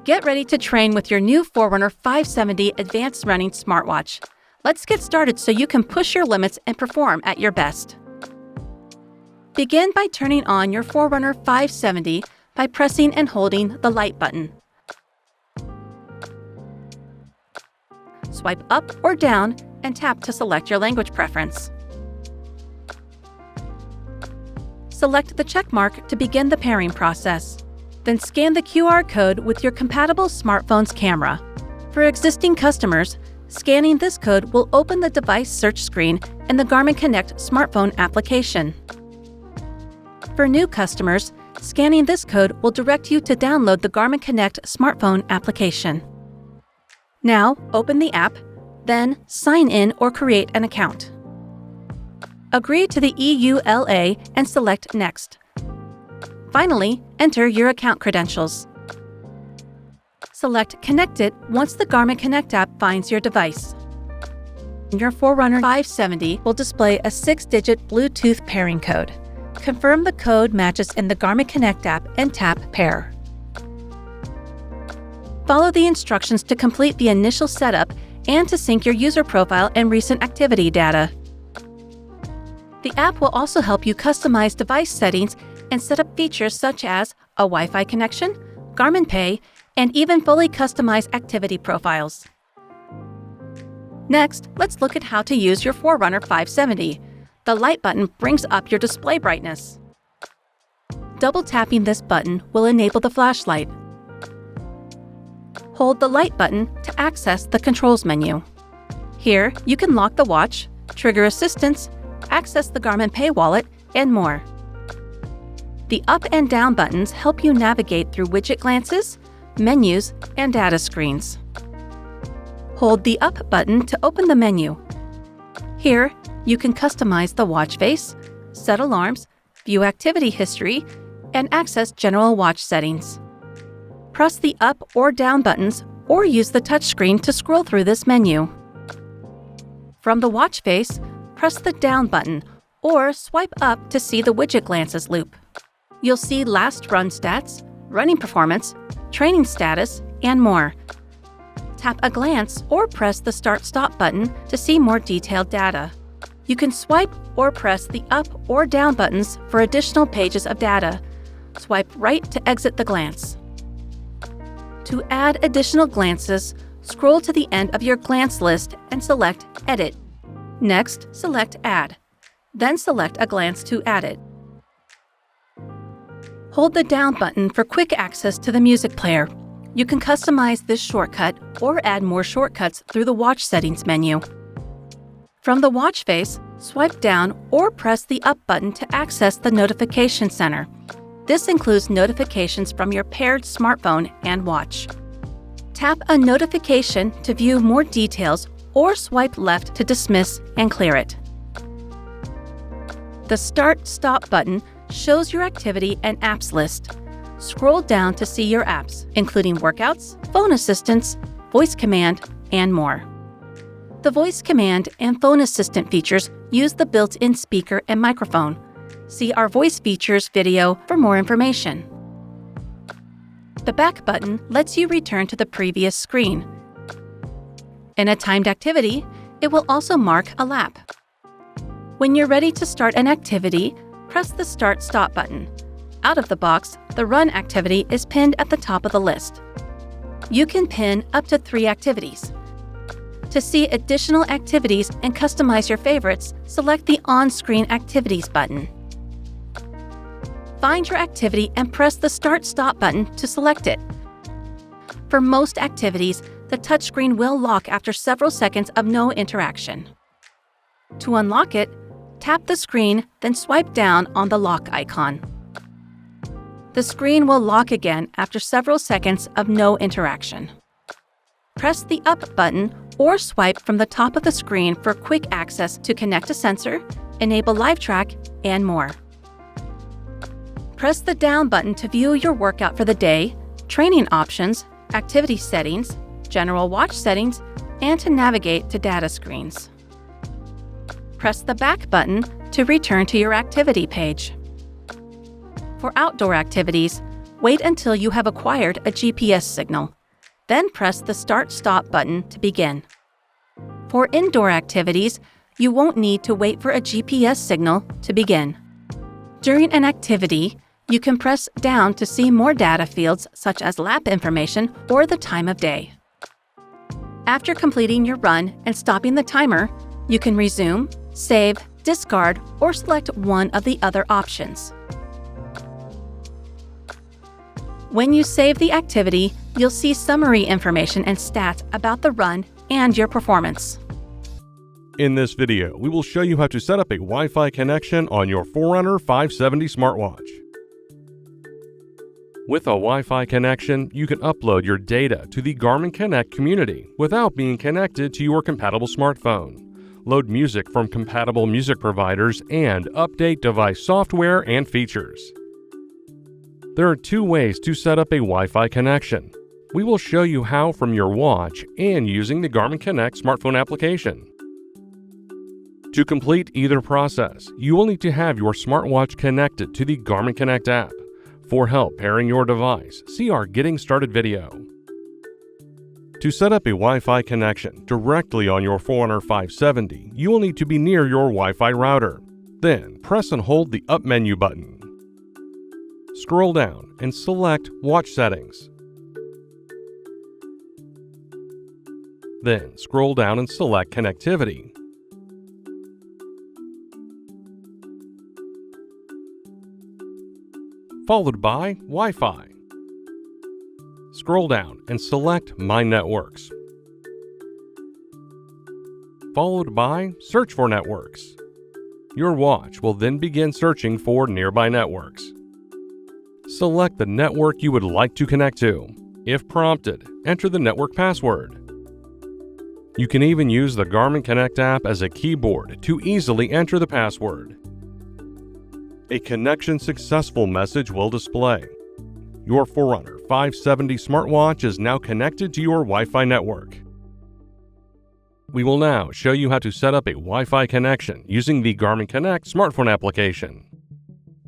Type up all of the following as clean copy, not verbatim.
Get ready to train with your new Forerunner 570 Advanced Running Smartwatch. Let's get started so you can push your limits and perform at your best. Begin by turning on your Forerunner 570 by pressing and holding the light button. Swipe up or down and tap to select your language preference. Select the check mark to begin the pairing process. Then scan the QR code with your compatible smartphone's camera. For existing customers, scanning this code will open the device search screen in the Garmin Connect smartphone application. For new customers, scanning this code will direct you to download the Garmin Connect smartphone application. Now, open the app, then sign in or create an account. Agree to the EULA and select Next. Finally, enter your account credentials. Select Connected once the Garmin Connect app finds your device. Your Forerunner 570 will display a 6-digit Bluetooth pairing code. Confirm the code matches in the Garmin Connect app and tap Pair. Follow the instructions to complete the initial setup and to sync your user profile and recent activity data. The app will also help you customize device settings and set up features such as a Wi-Fi connection, Garmin Pay, and even fully customized activity profiles. Next, let's look at how to use your Forerunner 570. The light button brings up your display brightness. Double tapping this button will enable the flashlight. Hold the light button to access the controls menu. Here, you can lock the watch, trigger assistance, access the Garmin Pay wallet, and more. The up and down buttons help you navigate through widget glances, menus, and data screens. Hold the up button to open the menu. Here, you can customize the watch face, set alarms, view activity history, and access general watch settings. Press the up or down buttons or use the touchscreen to scroll through this menu. From the watch face, press the down button or swipe up to see the widget glances loop. You'll see last run stats, running performance, training status, and more. Tap a glance or press the Start/Stop button to see more detailed data. You can swipe or press the up or down buttons for additional pages of data. Swipe right to exit the glance. To add additional glances, scroll to the end of your glance list and select Edit. Next, select Add. Then select a glance to add it. Hold the down button for quick access to the music player. You can customize this shortcut or add more shortcuts through the watch settings menu. From the watch face, swipe down or press the up button to access the notification center. This includes notifications from your paired smartphone and watch. Tap a notification to view more details or swipe left to dismiss and clear it. The Start/Stop button shows your activity and apps list. Scroll down to see your apps, including workouts, phone assistants, voice command, and more. The voice command and phone assistant features use the built-in speaker and microphone. See our voice features video for more information. The back button lets you return to the previous screen. In a timed activity, it will also mark a lap. When you're ready to start an activity, press the Start/Stop button. Out of the box, the Run activity is pinned at the top of the list. You can pin up to 3 activities. To see additional activities and customize your favorites, select the On-Screen Activities button. Find your activity and press the Start/Stop button to select it. For most activities, the touchscreen will lock after several seconds of no interaction. To unlock it, tap the screen, then swipe down on the lock icon. The screen will lock again after several seconds of no interaction. Press the up button or swipe from the top of the screen for quick access to connect a sensor, enable LiveTrack, and more. Press the down button to view your workout for the day, training options, activity settings, general watch settings, and to navigate to data screens. Press the back button to return to your activity page. For outdoor activities, Wait until you have acquired a GPS signal. Then press the Start/Stop button to begin. For indoor activities, you won't need to wait for a GPS signal to begin. During an activity, you can press down to see more data fields such as lap information or the time of day. After completing your run and stopping the timer, you can resume, save, discard, or select one of the other options. When you save the activity, you'll see summary information and stats about the run and your performance. In this video, we will show you how to set up a Wi-Fi connection on your Forerunner 570 smartwatch. With a Wi-Fi connection, you can upload your data to the Garmin Connect community without being connected to your compatible smartphone, load music from compatible music providers, and update device software and features. There are two ways to set up a Wi-Fi connection. We will show you how from your watch and using the Garmin Connect smartphone application. To complete either process, you will need to have your smartwatch connected to the Garmin Connect app. For help pairing your device, see our Getting Started video. To set up a Wi-Fi connection directly on your Forerunner 570, you will need to be near your Wi-Fi router. Then, press and hold the Up menu button. Scroll down and select Watch Settings. Then, scroll down and select Connectivity. Followed by Wi-Fi. Scroll down and select My Networks. Followed by Search for Networks. Your watch will then begin searching for nearby networks. Select the network you would like to connect to. If prompted, enter the network password. You can even use the Garmin Connect app as a keyboard to easily enter the password. A connection successful message will display. Your Forerunner 570 smartwatch is now connected to your Wi-Fi network. We will now show you how to set up a Wi-Fi connection using the Garmin Connect smartphone application.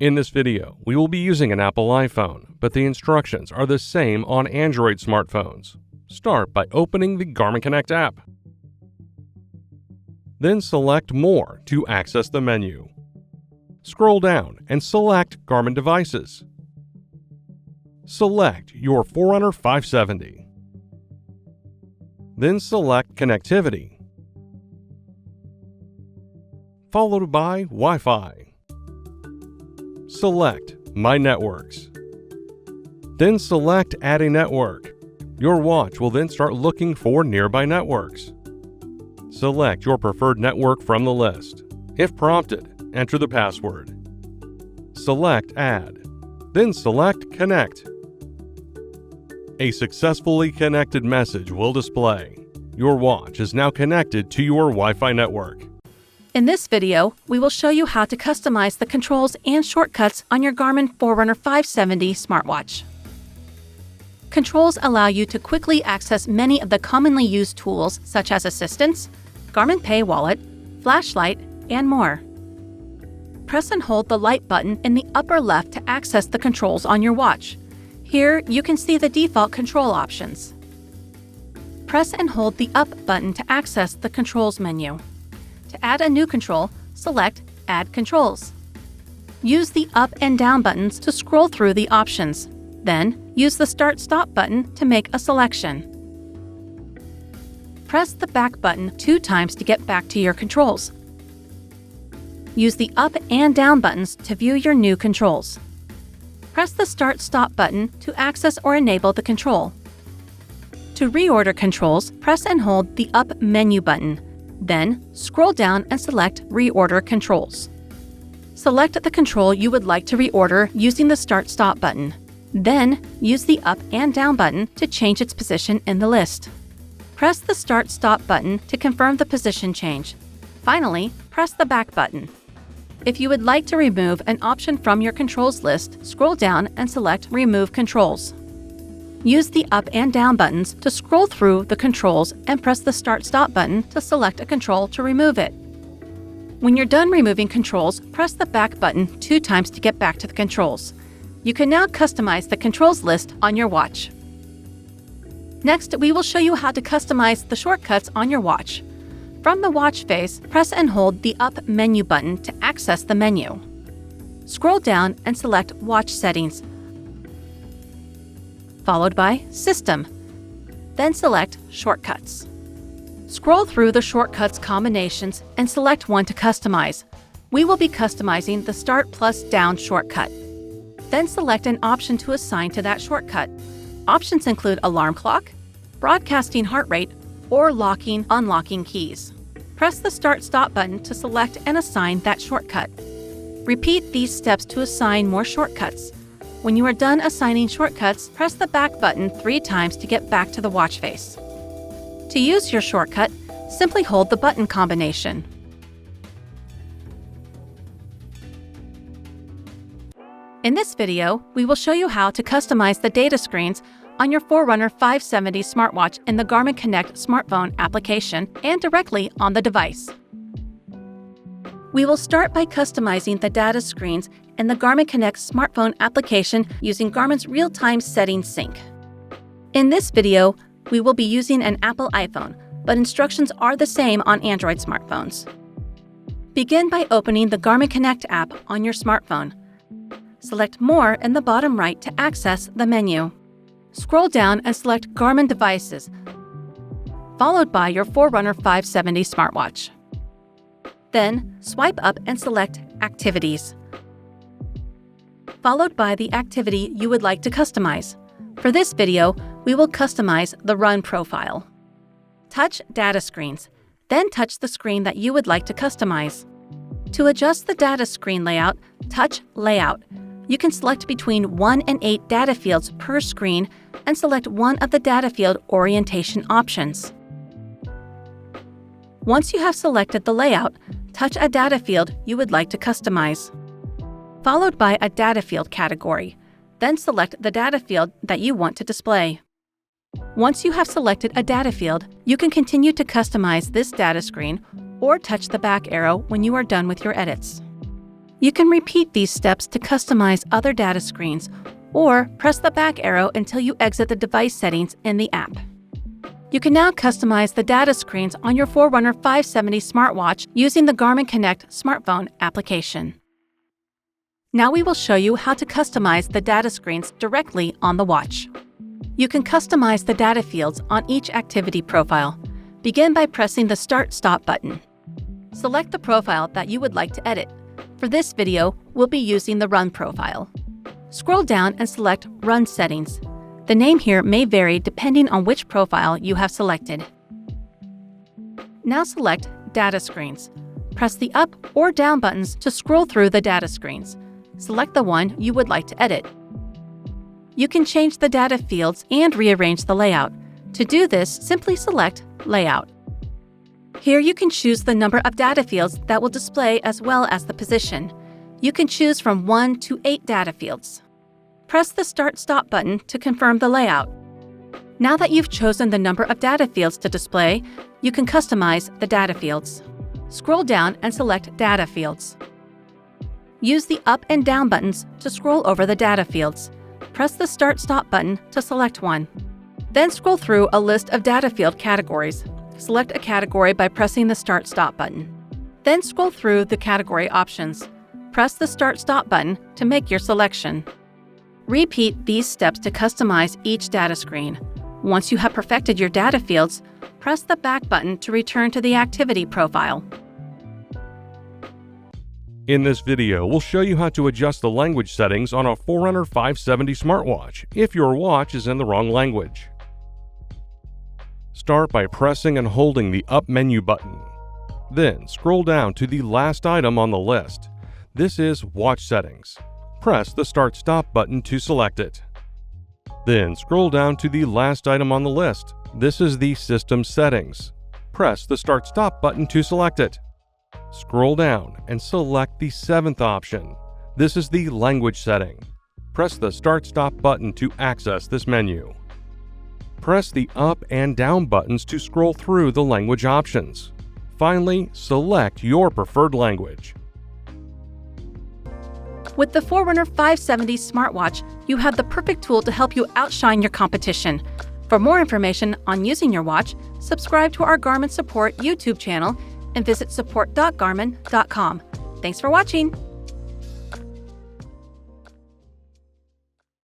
In this video, we will be using an Apple iPhone, but the instructions are the same on Android smartphones. Start by opening the Garmin Connect app. Then select More to access the menu. Scroll down and select Garmin Devices. Select your Forerunner 570. Then select Connectivity, followed by Wi-Fi. Select My Networks. Then select Add a Network. Your watch will then start looking for nearby networks. Select your preferred network from the list. If prompted, enter the password. Select Add. Then select Connect. A successfully connected message will display. Your watch is now connected to your Wi-Fi network. In this video, we will show you how to customize the controls and shortcuts on your Garmin Forerunner 570 smartwatch. Controls allow you to quickly access many of the commonly used tools such as Assistance, Garmin Pay Wallet, Flashlight, and more. Press and hold the light button in the upper left to access the controls on your watch. Here, you can see the default control options. Press and hold the Up button to access the Controls menu. To add a new control, select Add Controls. Use the Up and Down buttons to scroll through the options. Then, use the Start/Stop button to make a selection. Press the Back button 2 times to get back to your controls. Use the Up and Down buttons to view your new controls. Press the Start/Stop button to access or enable the control. To reorder controls, press and hold the Up menu button. Then, scroll down and select Reorder Controls. Select the control you would like to reorder using the Start/Stop button. Then, use the Up and Down button to change its position in the list. Press the Start/Stop button to confirm the position change. Finally, press the Back button. If you would like to remove an option from your controls list, scroll down and select Remove Controls. Use the Up and Down buttons to scroll through the controls and press the Start/Stop button to select a control to remove it. When you're done removing controls, press the Back button 2 times to get back to the controls. You can now customize the controls list on your watch. Next, we will show you how to customize the shortcuts on your watch. From the watch face, press and hold the up menu button to access the menu. Scroll down and select Watch Settings, followed by System. Then select Shortcuts. Scroll through the shortcuts combinations and select one to customize. We will be customizing the Start plus Down shortcut. Then select an option to assign to that shortcut. Options include alarm clock, broadcasting heart rate, or locking, unlocking keys. Press the Start/Stop button to select and assign that shortcut. Repeat these steps to assign more shortcuts. When you are done assigning shortcuts, press the back button 3 times to get back to the watch face. To use your shortcut, simply hold the button combination. In this video, we will show you how to customize the data screens on your Forerunner 570 smartwatch in the Garmin Connect smartphone application and directly on the device. We will start by customizing the data screens in the Garmin Connect smartphone application using Garmin's real-time settings sync. In this video, we will be using an Apple iPhone, but instructions are the same on Android smartphones. Begin by opening the Garmin Connect app on your smartphone. Select More in the bottom right to access the menu. Scroll down and select Garmin Devices, followed by your Forerunner 570 smartwatch. Then, swipe up and select Activities, followed by the activity you would like to customize. For this video, we will customize the Run profile. Touch Data Screens, then touch the screen that you would like to customize. To adjust the data screen layout, touch Layout. You can select between 1 and 8 data fields per screen and select one of the data field orientation options. Once you have selected the layout, touch a data field you would like to customize, followed by a data field category. Then select the data field that you want to display. Once you have selected a data field, you can continue to customize this data screen or touch the back arrow when you are done with your edits. You can repeat these steps to customize other data screens, or press the back arrow until you exit the device settings in the app. You can now customize the data screens on your Forerunner 570 smartwatch using the Garmin Connect smartphone application. Now we will show you how to customize the data screens directly on the watch. You can customize the data fields on each activity profile. Begin by pressing the Start/Stop button. Select the profile that you would like to edit. For this video, we'll be using the Run profile. Scroll down and select Run Settings. The name here may vary depending on which profile you have selected. Now select Data Screens. Press the up or down buttons to scroll through the data screens. Select the one you would like to edit. You can change the data fields and rearrange the layout. To do this, simply select Layout. Here you can choose the number of data fields that will display as well as the position. You can choose from 1 to 8 data fields. Press the Start/Stop button to confirm the layout. Now that you've chosen the number of data fields to display, you can customize the data fields. Scroll down and select Data Fields. Use the up and down buttons to scroll over the data fields. Press the Start/Stop button to select one. Then scroll through a list of data field categories. Select a category by pressing the Start/Stop button. Then scroll through the category options. Press the Start/Stop button to make your selection. Repeat these steps to customize each data screen. Once you have perfected your data fields, press the back button to return to the activity profile. In this video, we'll show you how to adjust the language settings on a Forerunner 570 smartwatch if your watch is in the wrong language. Start by pressing and holding the up menu button. Then scroll down to the last item on the list. This is Watch Settings. Press the Start/Stop button to select it. Then scroll down to the last item on the list. This is the System Settings. Press the Start/Stop button to select it. Scroll down and select the 7th option. This is the Language setting. Press the Start/Stop button to access this menu. Press the up and down buttons to scroll through the language options. Finally, select your preferred language. With the Forerunner 570 smartwatch, you have the perfect tool to help you outshine your competition. For more information on using your watch, subscribe to our Garmin Support YouTube channel and visit support.garmin.com. Thanks for watching!